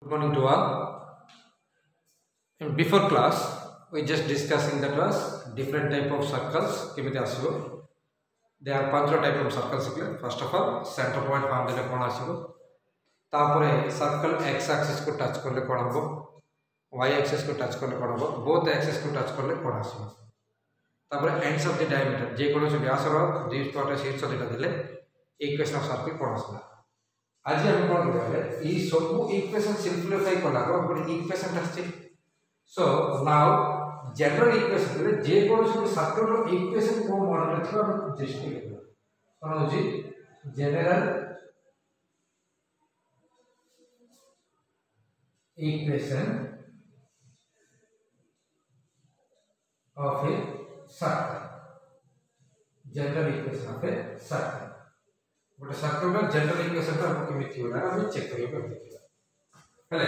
Good morning to all. And before class, we just discussing that was different type of circles. केमिति आसिबो? There are पांच type of circles here. First of all, center point found देले कोन आसिबो? तापरे circle x axis को touch करले कोन हबो? y axis को touch करले कोन हबो? Both axis को टच करले कोन आसिबो? तापरे ends of the diameter जे कोनोसी व्यासर दुई पटे शीर्ष दिटा देले इक्वेशन ऑफ सर्कल कोन आसिबो? आज हम कोन करबे ई सब इक्वेशन सिंपलीफाई करला को इक्वेशन आछे सो नाउ जनरल इक्वेशन रे जे कोन सब सर्कल रो इक्वेशन को मॉडल थवा हम चेष्टा करबो कोन होजी general equation of a circle general equation of a circle but circle का जनरल इक्वेशन का हमको केमिति होला हम चेक करियो देखिबा हेले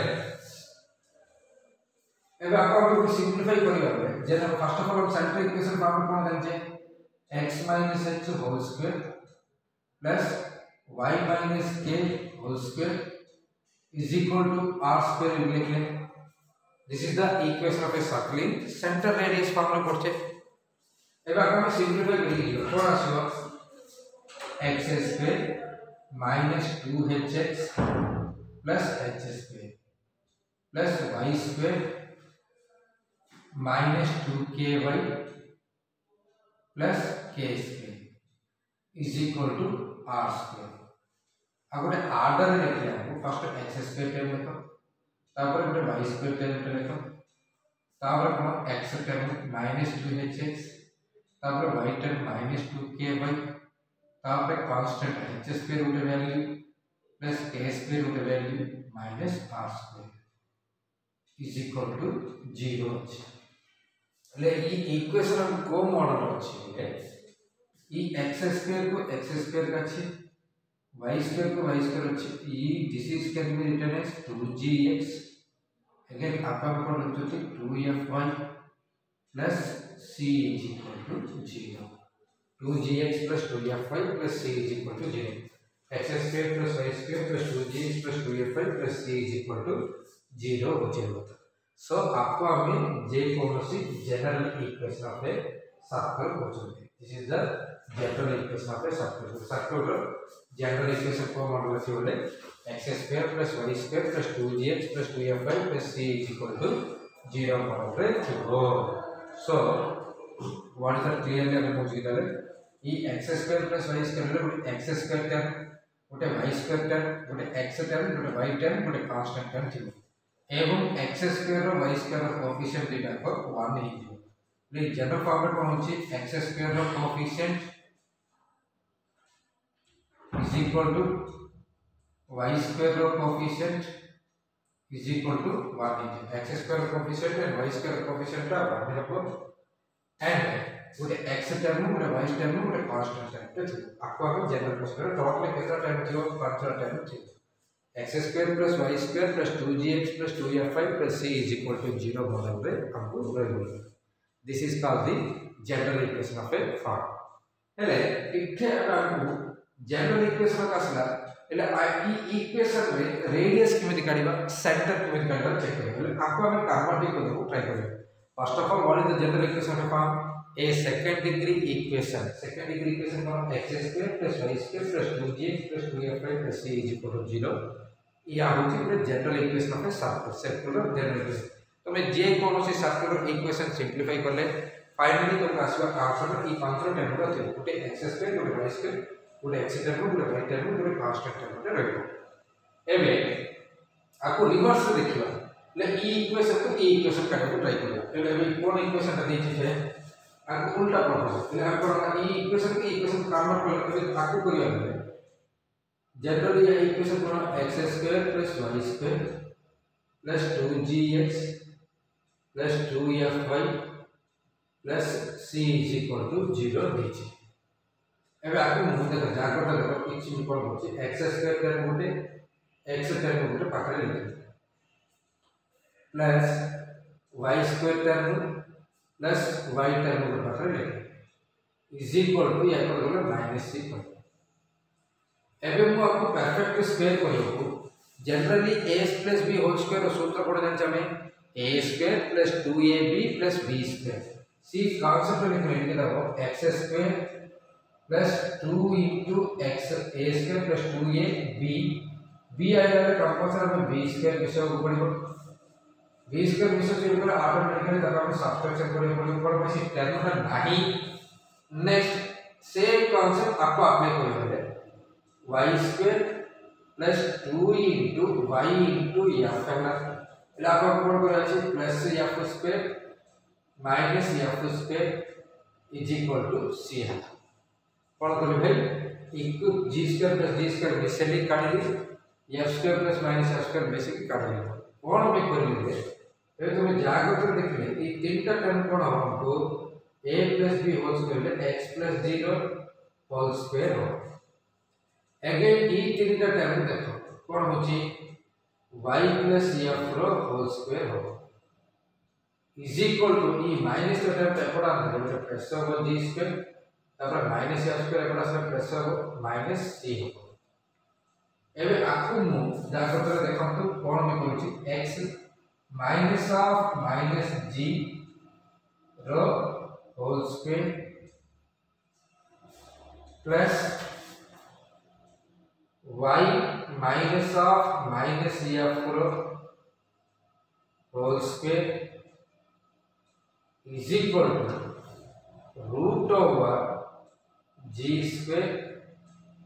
एबे आपको सिंपलीफाई करियो जे फर्स्ट ऑफ ऑल हम सेंटर इक्वेशन का हम कोन जान छे x - h whole square plus y - k whole square is equal to r square लिख ले this is the equation of a circle in centre radius formula पड़छे एबे आपको सिंपलीफाई करियो कोन आसीबो x square minus 2hx plus h square plus y square minus 2ky plus k square is equal to r square. अब गोटे order में लिखले हम first x square term लिखो तापर गोटे y square टर्म लिखो तापर कोन x टर्म minus 2hx तापर y टर्म minus 2ky तापर कांस्टेंट h स्क्वायर उटे वैल्यू प्लस k स्क्वायर उटे value minus r square is equal to 0 अछि ले ई इक्वेशन हम को मॉडल अछि ले ई x स्क्वायर को x स्क्वायर का अछि y स्क्वायर को y स्क्वायर अछि ई this is can be written as 2gx again अपन को लिखते 2fy plus c is equal to 0 2gx plus 2fy plus c is equal to 0. X square plus y square plus 2gx plus 2fy plus c is equal to 0 हो जाएगा. So आपको हमें जे कौनसी general equation of a circle बोलते हैं. This is the general equation of a circle. Circle रो general equation को model से बोले x square plus y square plus 2gx plus 2fy plus c is equal to 0 model रे थिबो. So what is the clearly हम पूछ गए ई x square plus y square गोटे x स्क्वायर टर्म गोटे y स्क्वायर टर्म गोटे x term गोटे y term गोटे कांस्टेंट टर्म थिबो एवं x स्क्वायर रो y स्क्वायर रो कोएफिशिएंट डेटा को 1 ही थिबो ले जनरल फॉर्मेट कोन होची x स्क्वायर रो coefficient is equal to y square रो कोएफिशिएंट इज इक्वल टू 1 ही x स्क्वायर रो कोएफिशिएंट एंड y स्क्वायर रो कोएफिशिएंट रा 1 हेबो एंड गोटे x टर्म गोटे y टर्म गोटे कांस्टेंट टर्म ठीक आपको हम जनरल क्वेश्चन टोटल केतना टर्म थियो पांचटा टर्म थियो x square plus y square plus 2gx plus 2fy plus c is equal to 0 model रे हमको रहबो this is called the general equation of A form हेले इथे हमको जनरल इक्वेशन कासला हेले ई इक्वेशन रे रेडियस केमिति काढिबा सेंटर केमिति काढिबा चेक करियो हेले आपको हम कार्बोनेटिक को ट्राई करियो first of all what is the general equation of form a second degree equation from x square plus y square plus 2gx plus 2fy plus c is equal to 0 या होची पूरा general equation of a circle circular general equation तो मैं जे कोनोसी circular equation simplify करले finally तुमको आसीबा answer ई पांचटा term रो थे गोटे x स्क्वायर गोटे y स्क्वायर गोटे x टर्म गोटे y टर्म गोटे कांस्टेंट टर्म रहबो एबे आको रिवर्स देखिबा ले ई इक्वेशन को ई इक्वेशन काटे को ट्राई करियो एबे कोन इक्वेशन ता देछि छे आको उल्टा प्रोसेस ले आपन ई इक्वेशन के इक्वेशन कन्वर्ट करके आको करियो जनरली ये इक्वेशन कोन x square plus y square plus 2gx plus 2fy plus c is equal to 0 देछि एबे आको मु देख जागरता देखो किछि भी कोन होछि x स्क्वायर टर्म गोटे x टर्म गोटे पाखरे लिखि plus y square term plus y term को पाखरे ले इज इक्वल टू या पर माइनस c एबे मु आपको परफेक्ट स्क्वायर करियो generally A plus B whole square सूत्र कोड जान चमे a square plus 2ab plus b square सी कांसेप्ट लिखने के दो x square plus 2 into x a square plus 2ab b आया है कंपल्सरी में b स्क्वायर मिसो को पड़िबो b स्क्वायर मिसो जे पर ऑटोमेटिकली तब हम सब्ट्रैक्शन करे पर बेसी टर्म में नाही नेक्स्ट सेम कांसेप्ट आपको अप्लाई करबे y square plus 2 into y into f है ना એટલે આપણે કોણ કરે છે plus f square minus f square is equal to c है કોણ કરે ભાઈ equal g square plus d square basically काढी दी f square plus minus f square basically काढी दी कोण पे करले ए तुम्हें जागृत देखले ई तीनटा टर्म कोण हो हमको a plus b whole square x plus 0 whole square हो अगेन ई तीनटा टर्म देखो कोण होची y plus f रो होल स्क्वायर हो इज इक्वल टू ई माइनस द टर्म एपडा मतलब प्लस हो g स्क्वायर तापर माइनस f स्क्वायर एपडा से प्लस हो माइनस c हो एबे आखु मु जाकर देखंतु कोन में कहूची x minus of minus g रो whole square plus y minus of minus f whole square is equal to root over g square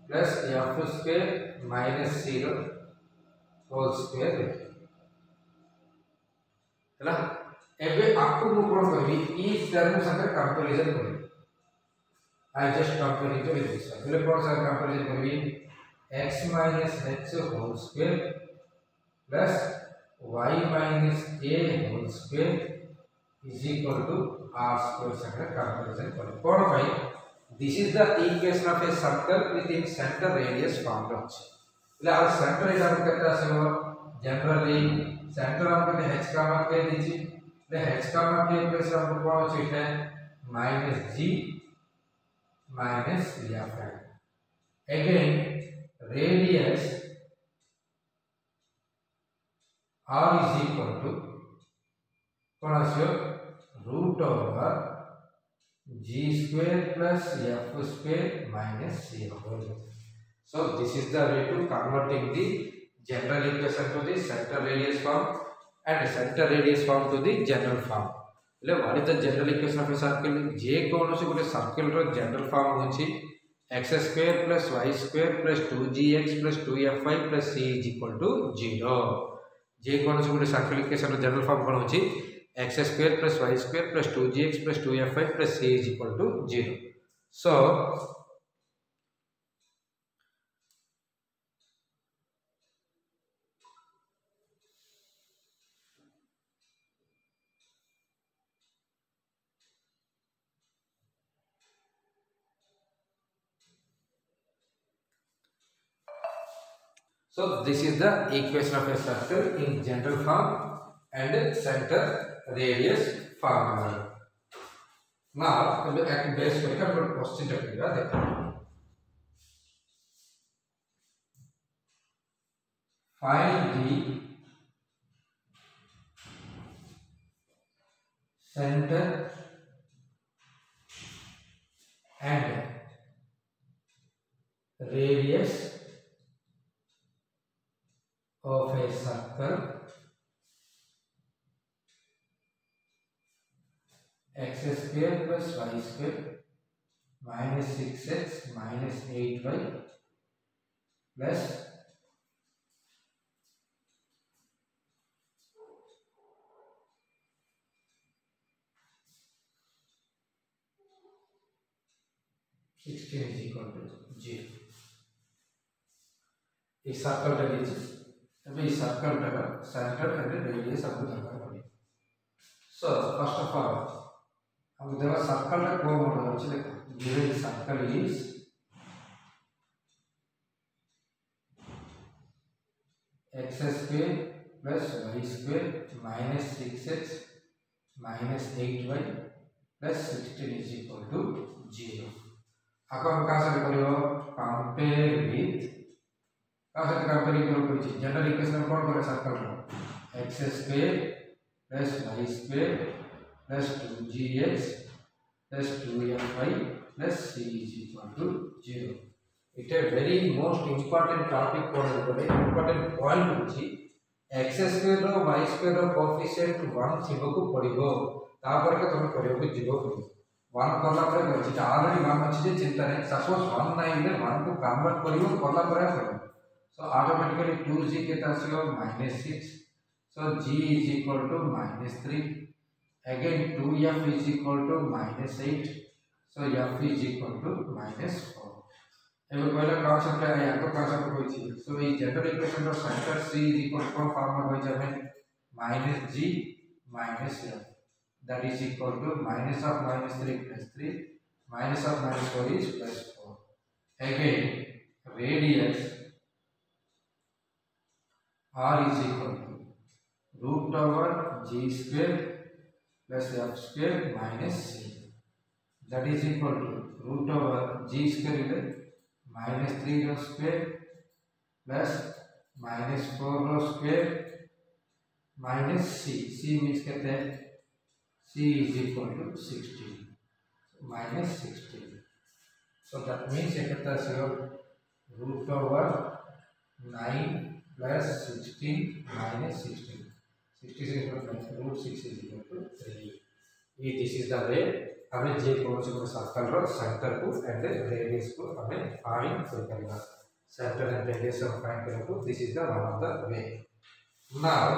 plus f square minus 0 whole square है ना एबे आपको मु कोन कहबी ई टर्म संगे कंपैरिजन करबी I just compare it with this पहले कोन संगे कंपैरिजन करबी x minus h whole square plus y minus a whole square is equal to r square संगे comparison करो कौन भाई this is the equation of a circle within center radius formed अछि એટલે આ center radius हम करता से वो जनरली center हम कहते h का मान के दीजिए એટલે h का मान के प्लस हम कौन अछि है minus g minus f again radius r is equal to कौन आछो root over g square plus f square minus c whole. So this is the way to converting the general equation to the center radius form and center radius form to the general form. એટલે what is the general equation of a circle? जे कोनोसी गोटे circle रो general form होची x square plus y square plus 2gx plus 2fy plus c is equal to 0 जे कोन से गोटे circle equation general form कोन होची x square plus y square plus 2gx plus 2fy plus c is equal to 0 so So this is the equation of a circle in general form and center radius form. Now, at base we have got question टकरेगा देखो. Find the center and radius of a circle x square plus y square minus 6x minus 8y plus 16 is equal to 0. इस circle का लीजिए अभी इस circle का centre and radius आपको दरकार पड़े सो फर्स्ट ऑफ ऑल हम देखो सर्कल का कोण मोड होची देखो given circle is x square plus y square minus 6x minus 8y plus 16 is equal to 0 अब हम कहां से करियो कंपेयर विथ का सहित कंपेयरिंग करो कोई जनरल इक्वेशन कौन करे सर्कल रो x square plus y square plus 2gx plus 2fy plus c is equal to 0. It a very most important topic कौन है important point होची x स्क्वायर रो y स्क्वायर रो कोएफिशिएंट 1 थिबो को पड़िबो तापर के तुम करियो को जीरो 1 कला पर अछि ऑलरेडी 1 अछि जे चिंता नहीं सपोज 1 नहीं ले 1 को कन्वर्ट करियो कला पर करियो so automatically 2g के तासियो -6 so g is equal to -3 again 2f is equal to -8 so f is equal to -4 एबे पहला कांसेप्ट है या को कांसेप्ट होई छी सो ई जनरल इक्वेशन रो centre c is equal to formula होई जाय -g -f that is equal to minus of -3 plus 3 minus of -4 is plus 4 again radius r is equal to root over g square plus f square minus c that is equal to root over g square is -3 rho square plus -4 rho square minus c means कहते हैं c is equal to 16 minus 16 so that means ekata zero root over 9 plus 16 minus 16 66 plus root 6 is equal to 3 this is the way हमें जे कौन से circle रो centre को and radius को हमें find करना centre and radius को find करने को this is the one of the way now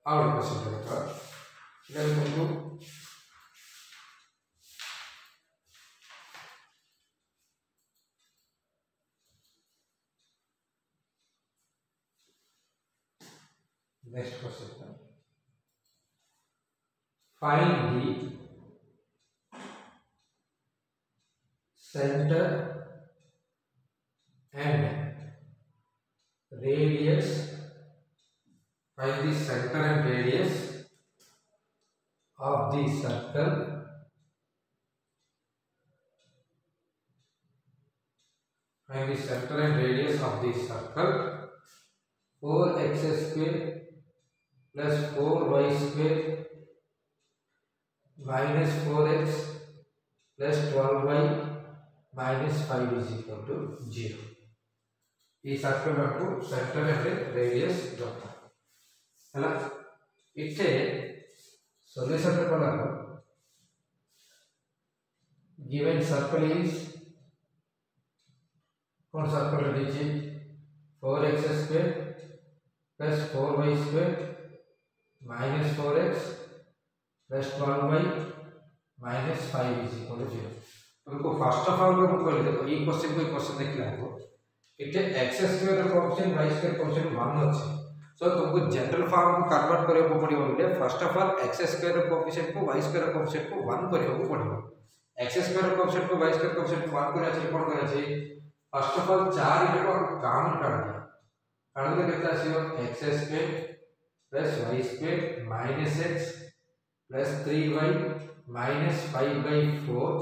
our question paper let's go to next question find the center and radius find the center and radius of the circle find the center and radius of the circle 4x square plus 4y square minus 4x plus 12y minus 5 is equal to 0 ये circle को centre and radius दरकार हला इथे solution रे कोला given circle is कौन circle रे दीजिए 4x square plus 4y square minus 4x plus 12y minus 5 is equal to 0 तुमको फर्स्ट ऑफ ऑल को कहले देखो ई क्वेश्चन देखला को इथे x स्क्वायर रो कोएफिशिएंट y स्क्वायर कोएफिशिएंट 1 अछि सो तुमको जनरल फॉर्म को कन्वर्ट करे को पड़िबो बोले first of all x square रो कोएफिशिएंट को y स्क्वायर रो कोएफिशिएंट को 1 करे को पड़िबो x स्क्वायर रो कोएफिशिएंट को y स्क्वायर कोएफिशिएंट को 1 करे अछि कोन करे अछि फर्स्ट ऑफ ऑल 4 इटे को कॉमन काट दिया काट दे कितना आसीओ x square plus y square minus x plus 3y minus 5/4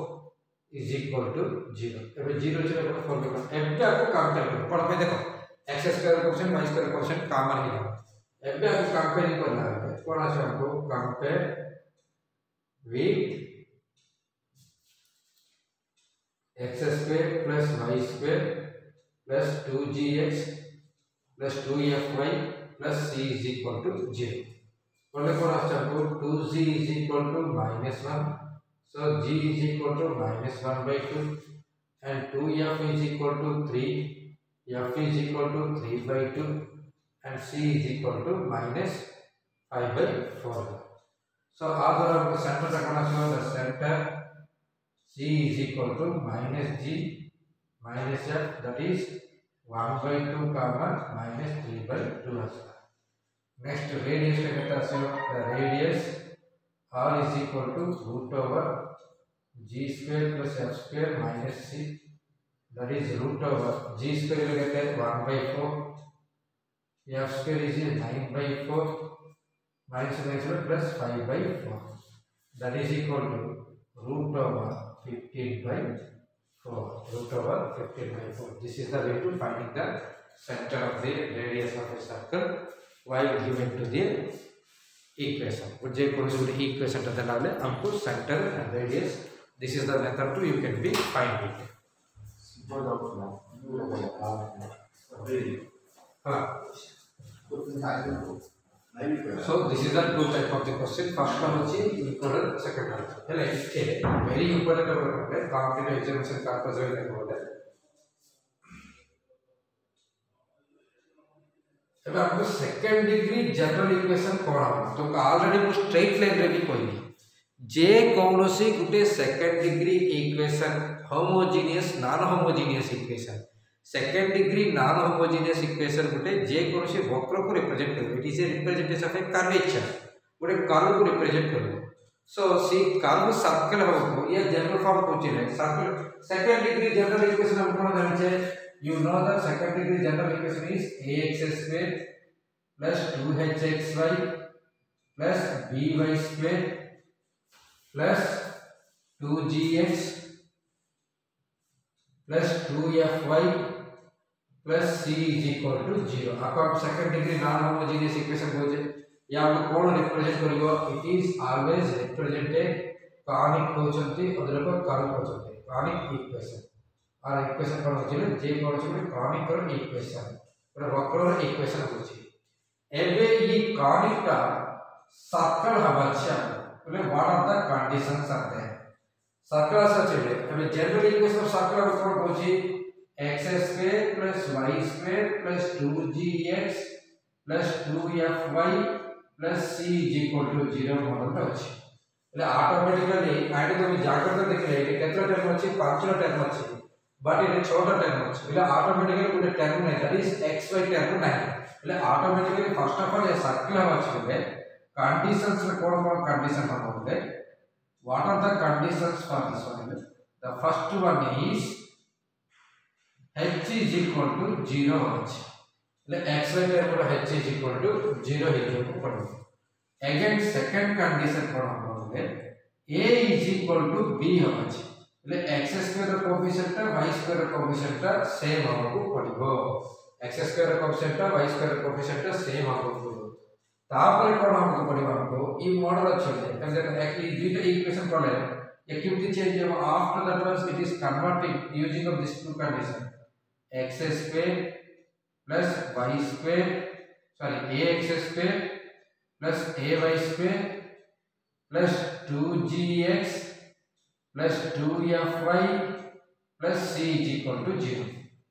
is equal to 0 एबे 0 0 को फॉर्म करना एबे आपको कंपेयर करो पढ़ पे देखो x square coefficient y square coefficient common ही है एबे आपको कंपेयरिंग करना है कौन আছে हमको compare with x square plus y square plus 2gx plus 2fy plus c is equal to 0 बोले कौन আছে हमको 2g is equal to -1 so g is equal to -1/2 and 2f is equal to 3 f is equal to 3/2 and c is equal to -5/4 so आदर हमको centre का कौन सा the center c is equal to -g minus f that is 1/2 comma -3/2 next radius का कितना से the radius r is equal to root over g square plus f square minus c that is root over g square को कहते हैं 1/4 f square is 9/4 minus plus 5/4 that is equal to root over 15/4 4 root over 15/4. This is the way to finding the center of the radius of a circle while given to the equation. जे कोई भी equation टा देला ले हमको center and radius. This is the method to you can be find it. So this is the two type of the question. First one is important, second one. Hele very important है competitive examination purpose में देखो है. अब आपको second degree general equation कोन हम तो already को straight line रे भी कोई जे कौनसी गुटे second degree equation homogeneous non homogeneous equation second degree non homogeneous equation गुटे जे कौनसी वक्र को रिप्रेजेंट करे it is a representation of A curvature Gute curve को रिप्रेजेंट करे सो सी कर्व सर्कल हो ये जनरल फॉर्म को चले circle second degree general equation हम कोन जाने छे you know the second degree general equation is ax square plus 2hxy plus by square plus 2gx plus 2fy plus c is equal to 0. आपको आप second degree non homogeneous equation बोले या आपको कौन represent करियो it is always represented conic होचंती other पर curve होचंती conic equation और इक्वेशन कोन होची जे कोन होची कॉनिक और इक्वेशन और वक्र और इक्वेशन होची एबे ई कॉनिक का सर्कल हवाचा बोले what are the conditions are there circle सचले एबे जनरल इक्वेशन ऑफ सर्कल कोन होची x² + y² + 2gx + 2fy + c = 0 model होची એટલે ऑटोमेटिकली आइड तो जाग्रत देखले केतरा टर्म होची पांचटा टर्म होची but it is shorter term એટલે automatically ଗୋଟେ term ନାହିଁ that is xy term ନାହିଁ એટલે automatically first of all ये circle हवा चाहिए conditions में कौन condition हम बोलते what are the conditions for this one the first one is h is equal to 0 होची એટલે xy term पर h is equal to 0 ହେଇଯିବାକୁ ପଡିବ again second condition कौन हम बोलते a is equal to b होची એટલે x² ର कोएफिशिएंट y² ର कोएफिशिएंट सेम हमको पड़िबो x² ର कोएफिशिएंट y² ର कोएफिशिएंट सेम हमको पड़िबो तापर कोन हमको पड़िबो हमको ई मॉडल अछि एक ई दुईटा इक्वेशन पड़ले एक्टिविटी चेंज हो after that was it is converting using of this two condition x² + y² sorry ax² + ay² + 2gx plus 2fy plus c is equal to 0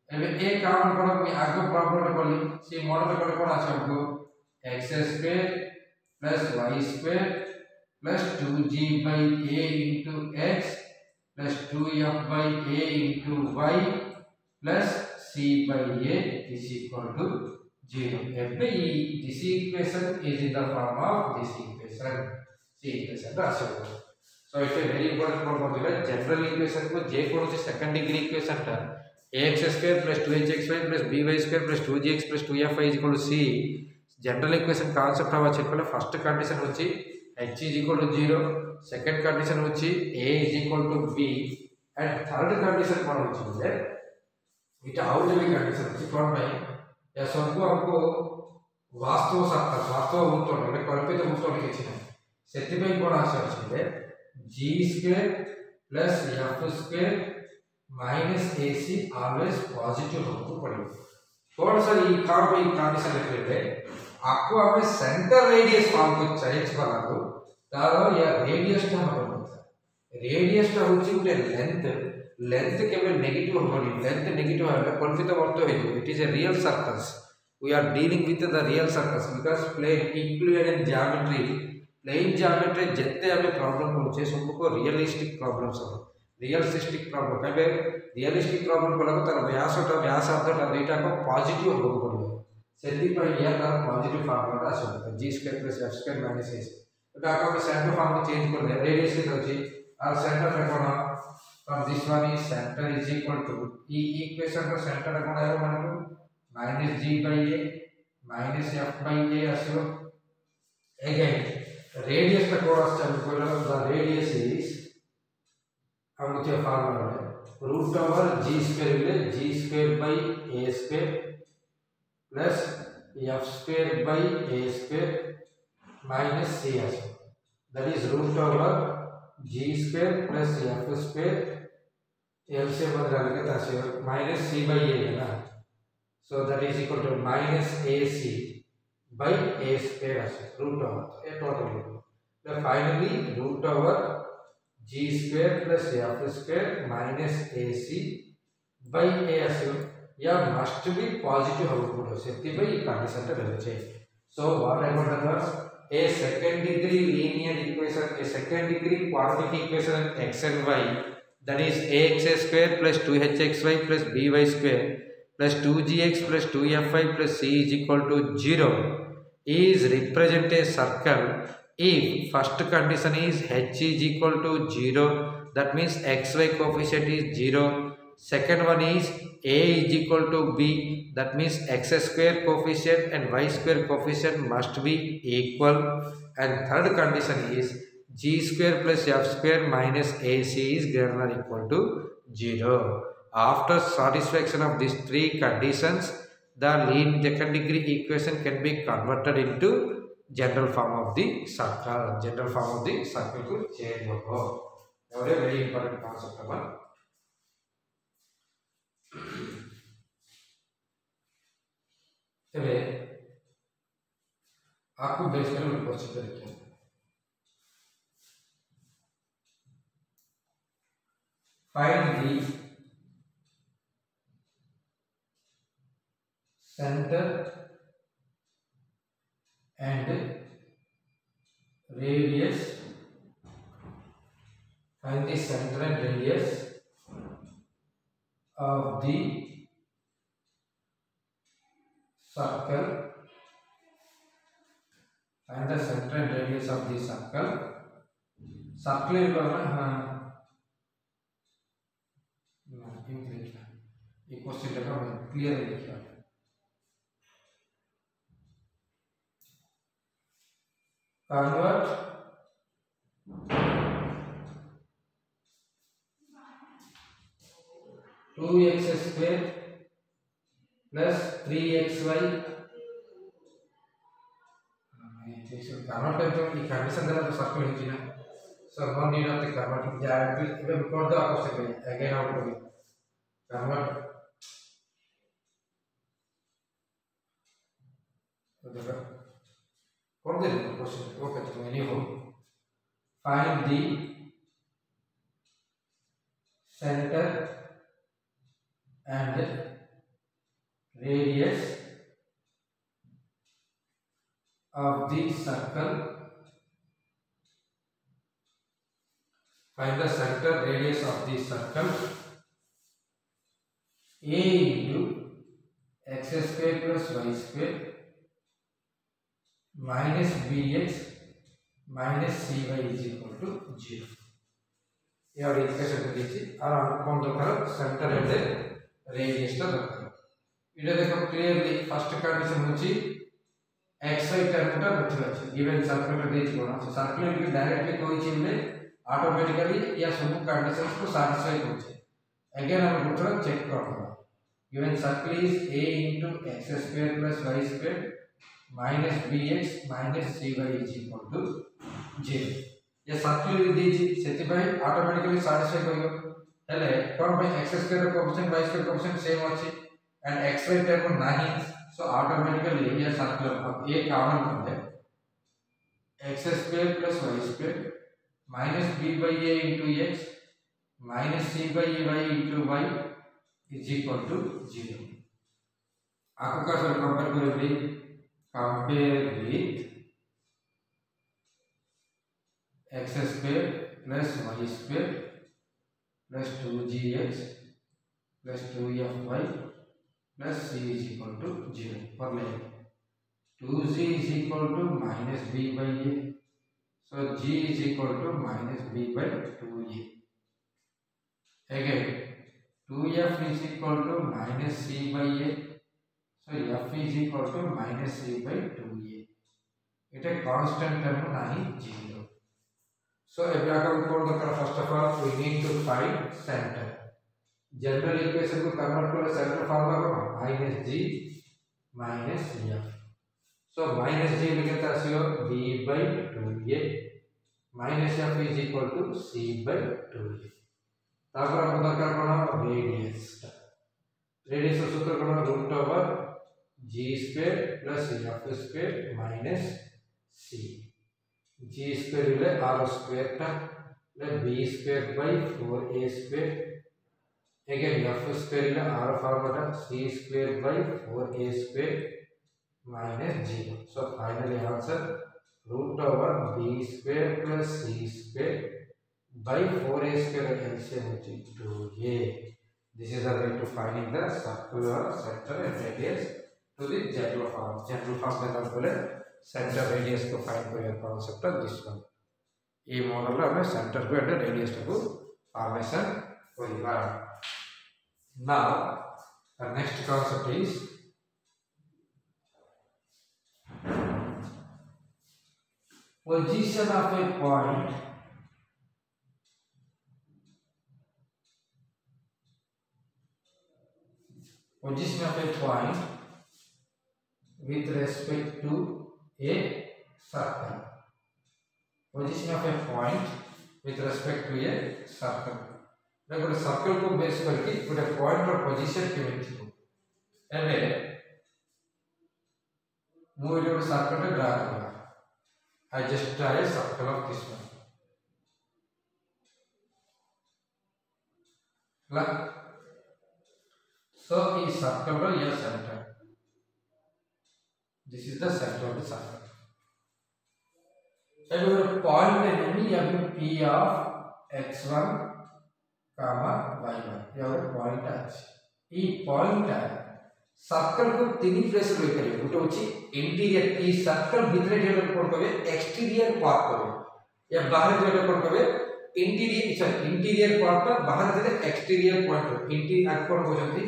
एबे ए काम कोन मी आगो प्रॉब्लम बोली सी मॉडल कोन कोन आछे हमको x² plus y² plus 2g by a into x plus 2f by a into y plus c by a is equal to 0 एबे this equation is in the form of this equation c equation आछे so it is very important for formula general equation को जे कोन से second degree equation ता ax² + 2hxy + by² + 2gx + 2fy = c general equation concept हवा छै पहले first condition होची h = 0 second condition होची a = b and third condition कोन होची बोले इटा आउट भी कंडीशन होची कोन भाई या सबको हमको वास्तव उत्तर মানে কল্পিত उत्तर কিছু নাই সেতিবাই কোন আসে আছে g² plus f² minus ac always positive हमको पड़ेगा कौन सा ये काम पे कंडीशन लिखले आपको हमें सेंटर रेडियस फॉर्म को चेंज करना को तारो या रेडियस टा हम बोलता रेडियस टा होची उटे लेंथ केवल नेगेटिव होनी लेंथ नेगेटिव है कल्पित अर्थ है it is a real circles we are dealing with the real circles because plane equivalent geometry plane geometry जत्ते हमें प्रॉब्लम होचे सबको रियलिस्टिक प्रॉब्लम्स हो रियलिस्टिक प्रॉब्लम है रियलिस्टिक प्रॉब्लम को लगो तर व्यासार्धटा दुईटा को पॉजिटिव हो पड़ो सेति पर या तर पॉजिटिव फॉर्मूला आसे g² + f² - a एटा को सेंटर फॉर्म को चेंज कर दे रेडियस के होची और सेंटर पे कोन from this one is centre is equal to ई इक्वेशन का सेंटर कोन आयो माने -g/a - f/a आसो अगेन रेडियस का कोड आछन कोन द रेडियस इज हम मुझे फार्मूला है root over g square will g square by a square plus f square by a square minus c as well. That is root over g square plus f square LCM minus c by a. So that is equal to minus ac by a square as root over a total. Then finally root over g square plus f square minus ac by a as well. Yeah, must be positive output. So what I got was a second degree linear equation, a second degree quadratic equation x and y, that is ax square plus 2hxy plus by square plus 2gx plus 2fy plus c is equal to 0 is represent a circle if first condition is h is equal to 0, that means xy coefficient is 0. Second one is a is equal to b, that means x square coefficient and y square coefficient must be equal. And third condition is g square plus f square minus ac is greater than or equal to 0. After satisfaction of these three conditions, the second degree equation can be converted into general form of the circle. General form of the circle could change. Very important concept. आपको base कर question करेंगे. Find the center and radius. Find the center and radius of the circle. Find the center and radius of the circle. Circle is question clear. Convert 2x square plus 3xy. Convert the condition that circle is. So no need of the converting. We record the opposite again out of it. Convert. For the question, okay, anyhow, find the center and radius of the circle. Find the center radius of the circle. A into x square plus y square minus bx minus cy is equal to 0. Here equation is around center and the radius. It is clearly first condition xy term given circle so circle will directly automatically या सब conditions को satisfy होते. Again हम check करते. Given circle is a into x square plus y square minus bx minus cy is equal to 0. ये circle will दीजिए सेति भाई automatically satisfy करेगा. हेले कौन भाई x square coefficient y square coefficient same होती and xy term नहीं so automatically ये circle अब एक common करते x square plus y square minus b by a into x minus c by y into y is equal to 0. आपको क्या sir compare करेंगे? Compare with x square plus y square plus 2gx plus 2fy plus c is equal to 0. For like 2g is equal to minus b by a. So g is equal to minus b by 2a. Again 2f is equal to minus c by a. So f is equal to minus c by 2a. It is a constant term, not 0. So first of all we need to find center. General equation को convert कर centre formula को -g -f so -g लिखते आसियो b/2a -f is equal to c/2a तापर हम दरकार कोन radius सूत्र कोन √g² + f² minus c g² इले r² टा b² / 4a² again f² इले r formula c² / 4a² minus 0 so finally answer √b² + c² by 4a² LCM which is 2a. This is the way to finding the circular center and radius to the general form. General form method बोले center radius को find career concept of this one. ये model में center को and radius को formation करिवा. Now the next concept is position of a point with respect to a circle. Position of a point with respect to a circle. देखो circle को base करके पूरे point और position केमिति हो एबे मु एलो सर्कल ड्रा करबा I just draw a circle of this one. Like so, in circle or center. This is the center of the circle. And our point name P of x1, comma y1. Your point is. This point circle को तीन place रे करिवे गुटे होची interior ई circle भितरे develop कोन कबे exterior part कबे या बाहर डेवलप कोन कबे इंटीरियर पार्ट पर बाहर देले एक्सटीरियर पॉइंट इंटीरियर कोन होजंती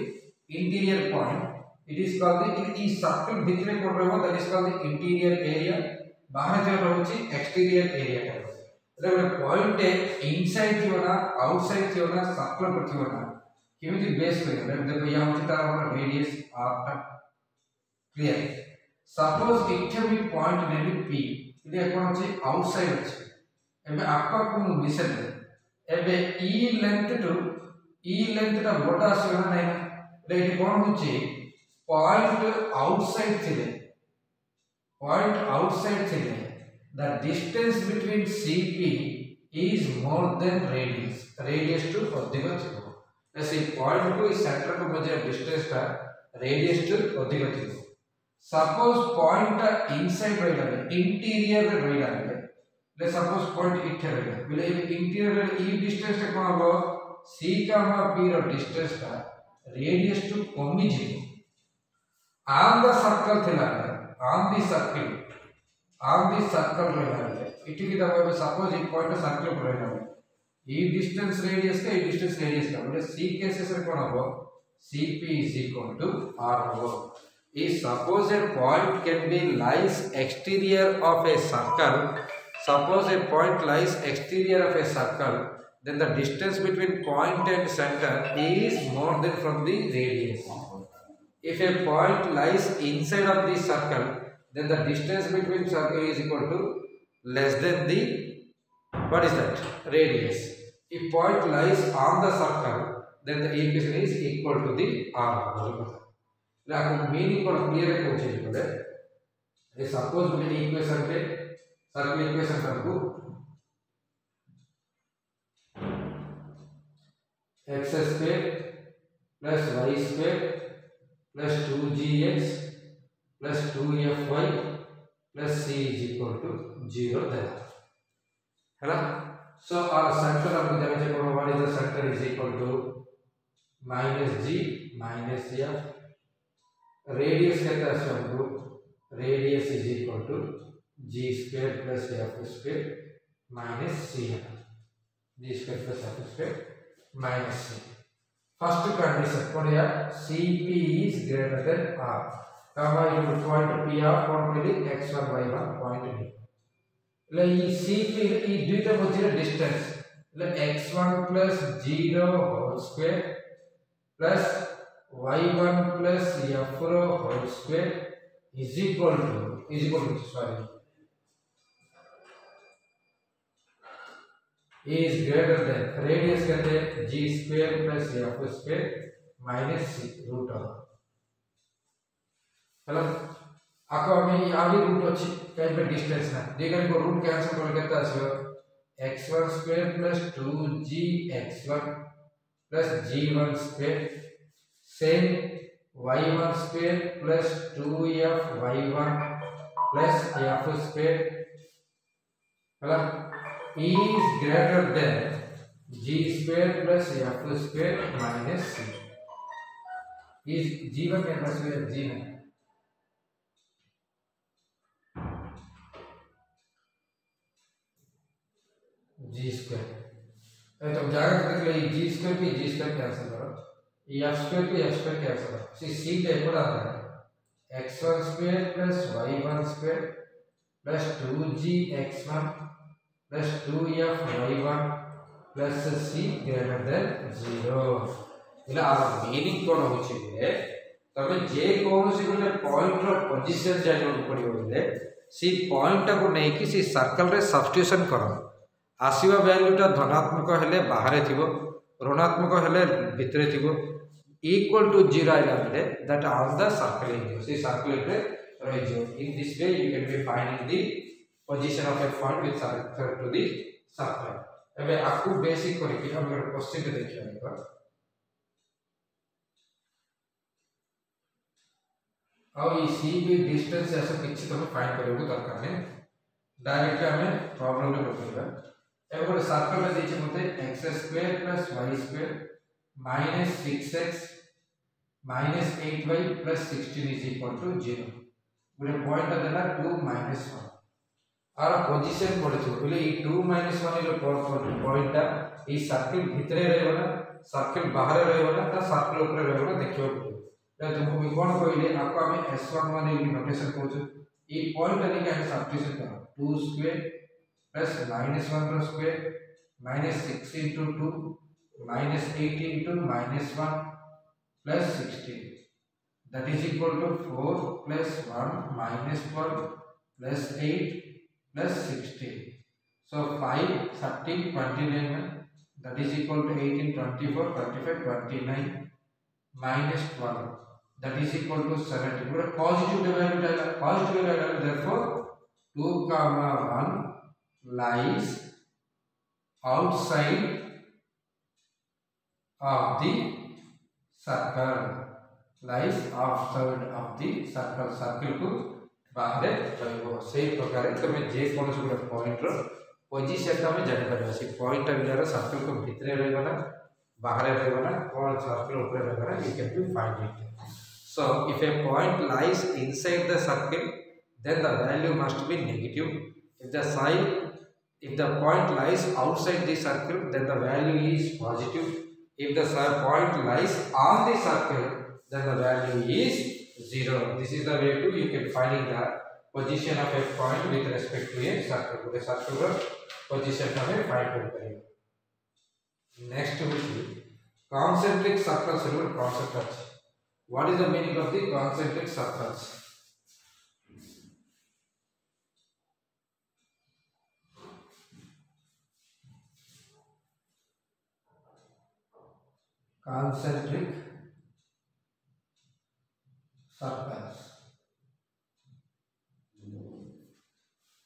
interior point it is called the ई सर्कल भितरे कोन रहबो that is called the interior area बाहर जो रहउची एक्सटीरियर एरिया का रे पॉइंट इनसाइड थियोना आउटसाइड थियोना सर्कल पर थियोना केमिति बेस करिवे देखो या होची तार हमर रेडियस r ता क्लियर सपोज इथे भी पॉइंट नेली p इले कोन होची आउटसाइड अछि एबे आपका को मिशन एबे e लेंथ ता बडा आसीना नै एबे कोन होची पॉइंट आउटसाइड थिले the distance between cp is more than radius to अधिक थिबो ऐसे पॉइंट को इस सेंटर को मजे डिस्टेंस का रेडियस टू अधिक थिबो सपोज पॉइंट इनसाइड रहिला इंटीरियर रे रहिला ले सपोज पॉइंट इथे रहिला बोले इंटीरियर रे ई डिस्टेंस के कोन हो c p रो डिस्टेंस का रेडियस टू कमी जिवो ऑन द सर्कल थिला ऑन द सर्कल रहिला इठी की दबा सपोज ई पॉइंट सर्कल पर रहिला ई डिस्टेंस रेडियस का बोले c केसेस रे कोन हो cp is equal to r हो if suppose a point can be lies exterior of a circle then the distance between point and center is more than from the radius if a point lies inside of the circle then the distance between circle is equal to less than the what is that radius if point lies on the circle then the equation is equal to the r like meaning for clear को change करे ये suppose बोले equation पे circle equation करको x² + y² + 2gx + 2fy + c is equal to 0 देला हैला so our center of the dimension what is the center is equal to -g -f radius कहता है हमको radius is equal to g² + f² minus c g² + f² minus c first condition what is cp is greater than r comma you will point p of point x1 y1 point b ले cp ई दुईटा मध्य distance ले x1 + 0 whole square plus y1 plus f रो whole square is equal to sorry is greater than radius कहते हैं g square plus f square minus c root of hello आको हमें यहाँ भी रूट अच्छी कहीं पे डिस्टेंस ना देखने को रूट कैंसिल कर के तासे x1 square plus 2gx1 plus g1 square same y1 square plus 2f(y1) plus f square hello is greater than g square plus f square minus c is g1 के पास है g में g square तो जाकर देख लो g square पे g square cancel करो f square पे f square cancel करो c टाइप का आता है x1 square plus y1 square plus 2gx1 plus 2f(y1) plus c greater than 0 इला आ मीनिंग कोन होछि बे तबे जे कोनोसी गोटे पॉइंट रो पोजीशन जानियो पड़ियो बे सी पॉइंट को नै कि सी सर्कल रे सब्स्टिट्यूशन करो आसीबा वैल्यूटा धनात्मक हेले बाहरे थिबो ऋणात्मक हेले भितरे थिबो इक्वल टू 0 आइला बेले that on the circle C circle रे रहि जो in this way you can be finding the position of a point with respect to the circle एबे आपको बेसिक करी कि हम क्वेश्चन के देखिए एक और ई सी भी डिस्टेंस ऐसा किछि तो फाइंड करबो दरकार नै डायरेक्टली हमें प्रॉब्लम ले करबा एबे गोटे सर्कल में देछि मते x² + y² - 6x - 8y + 16 = 0 गोटे पॉइंट देला 2 - 1 आर पोजीशन पड़थो बोले ई 2 - 1 रो पॉइंट ई सर्कल भितरे रहबो ना सर्कल बाहर रहबो ना ता सर्कल ऊपर रहबो ना देखियो तो तुमको कोन कहले आपको हमें s11 ली नोटेशन कहछु ई पॉइंट लेके हम सब्स्टिट्यूशन करो 2 स्क्वायर प्लस -1 रो square -6 * 2 -8 * -1 plus 16 that is equal to 4 plus 1 minus 12 plus 8 plus 16 so 5 13 29 that is equal to 18 24 35 29 minus 12 that is equal to 70 but positive value therefore 2 comma 1 lies outside of the circle lies outside of the circle को बाहर रहबो सेही प्रकार तमे जे कोन सब point रो position का में जानि परबा से पॉइंट अगर सर्कल को भीतर रहबा ना बाहर रहबा ना और सर्कल ऊपर रहबा ना you can B find it so if a point lies inside the circle then the value must be negative if the point lies outside the circle then the value is positive if the point lies on the circle then the value is 0 this is the way to you can finding the position of a point with respect to a circle the circular position का हमें find करेंगे next होगी concentric circles रो concept अछि what is the meaning of the concentric circles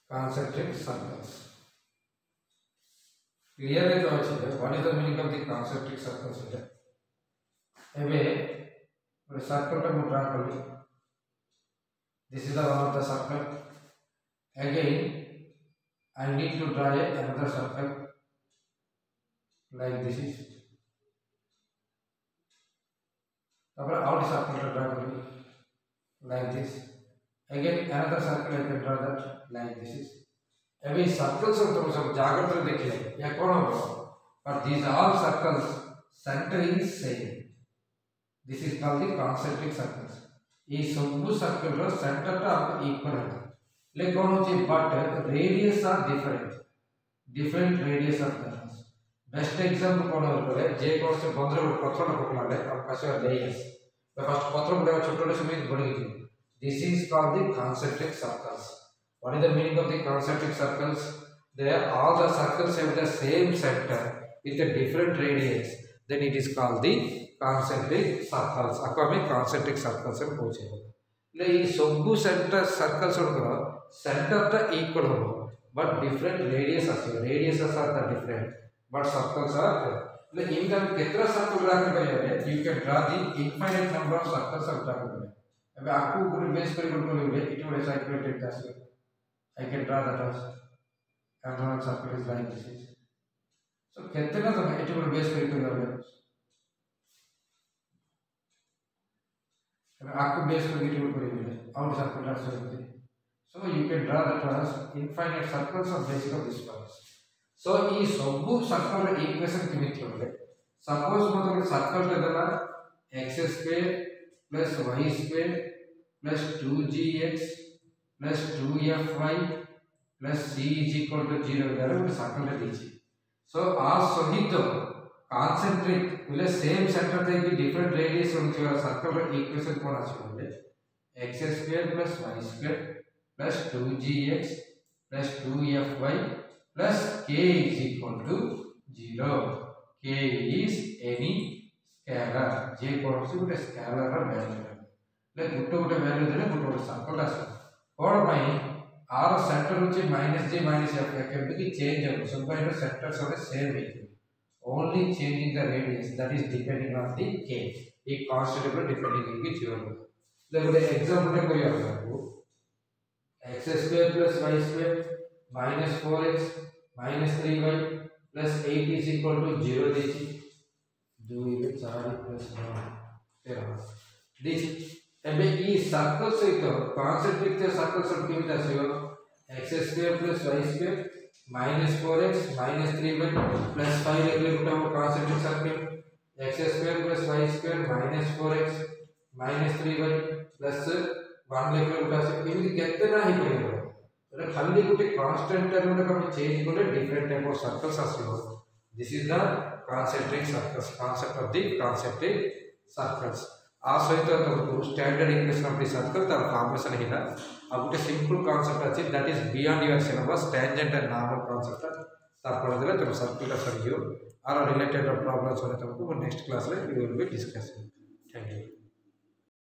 concentric circles clear है तो अच्छी है what is the meaning of the concentric circles है एबे और सर्कल का ड्रा कर ली this is the one of the circle again I need to draw another circle like this is अब outer circle to draw कर ली like this again another circle I can draw that like this is every circles of तुम सब जागृत देखिए या कौन होगा but these all circles center is same this is called the concentric circles ये सब सर्कल रो सेंटर टा इक्वल है ले कौन होची but radius are different radius of that best example कोन होले जे कोर्स बंदर पत्थर पकलाले और पासे लेयर्स तो फर्स्ट पत्थर बड़ा छोटे से में बड़ी गई this is called the concentric circles. What is the meaning of the concentric circles? They are all the circles have the same center with a different radius, then it is called the concentric circles. आपको हमें concentric circles से पूछे ले ये सब center circles उनका center टा equal हो but different radius are the different but circles are ले इनका कितना circle ड्रा कर you can draw the infinite number of circles draw कर अब आपको ऊपर बेस पर बोले इट वाला cycloid टेक्टास I can draw that as another circle is like this is so कितना तो इट वाला बेस पर बोले अब आपको बेस पर इट वाला बोले और सर्कल ड्रा करते so you can draw that as infinite circles on basis of this ones so ये सब सर्कल रे इक्वेशन केमिति होले सपोज मतलब सर्कल रे देला x square plus y square plus 2gx plus 2fy plus c is equal to 0 द्वारा वो सर्कल रे दीची सो आ सहित कॉन्सेंट्रिक बोले सेम सेंटर थे कि डिफरेंट रेडियस होने सर्कल रे इक्वेशन कोन आछे बोले x square plus y square plus 2gx plus 2fy plus k is equal to 0 k is any scalar जे कोन से गोटे स्केलर रा वैल्यू ले गोटे वैल्यू देले गोटे सर्कल आसे और भाई आर सेंटर होचे -j -f केबे चेंज हो सब बाय सेंटर सब सेम है only changing the radius that is depending on the k एक कांस्टेंट पर डिपेंडिंग है कि 0 ले गोटे एग्जांपल कोई आपको x² + y² - 4x - 3y + 8 is equal to 0 देची 2 + 4 + 9 13 this एबे ई सर्कल सहित कॉन्सेंट्रिक सर्कल सब केमिति आसीबो x² + y² - 4x - 3y + 5 लेले गोटा concentric circle x² + y² - 4x - 3y + 1 लेले गोटा से केमिति केतना ही परिबो एटा खाली गोटे कांस्टेंट टर्म रे हम चेंज करे डिफरेंट टाइप ऑफ सर्कल्स आसीबो this is the concentric circles concept of the concentric circles आ सहित तो standard equation of the circle तार फॉर्मेशन हिला अब गोटे सिंपल कांसेप्ट अछि that is beyond your syllabus tangent and normal concept तार पढ़ देले तुम सर्कल का सरियो आर रिलेटेड प्रॉब्लम्स होने तुमको नेक्स्ट क्लास रे वी विल बी डिस्कसिंग